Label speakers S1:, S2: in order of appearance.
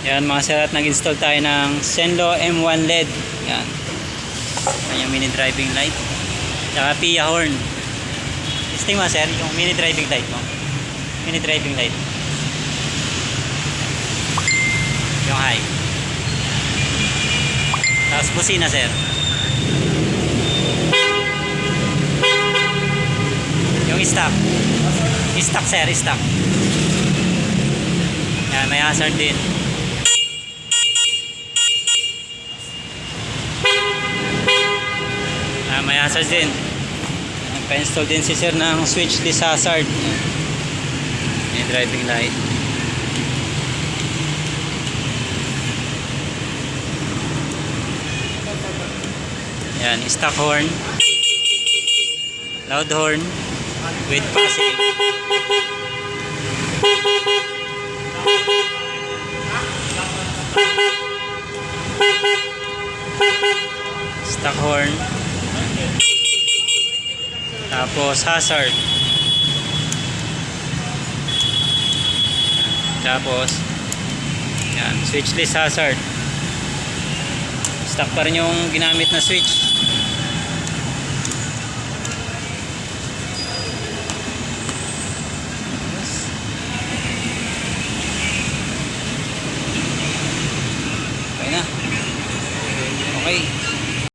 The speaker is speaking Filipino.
S1: Yan mga sir, at nag-install tayo ng Zenlo M1 LED. Yan. Yan yung mini driving light. Tsaka PIA horn. Testing mga sir, yung mini driving light mo. Mini driving light. Yung high. Tapos busina sir. Yung stock. Stock sir, stock. Yan, may hazard din. May hazard din. Nagpa-install din si sir ng switchless hazard. May driving light. Yan, stock horn. Loud horn with passing. Stock horn. Tapos hazard. Tapos yan, switchless hazard. Stock pa rin yung ginamit na switch.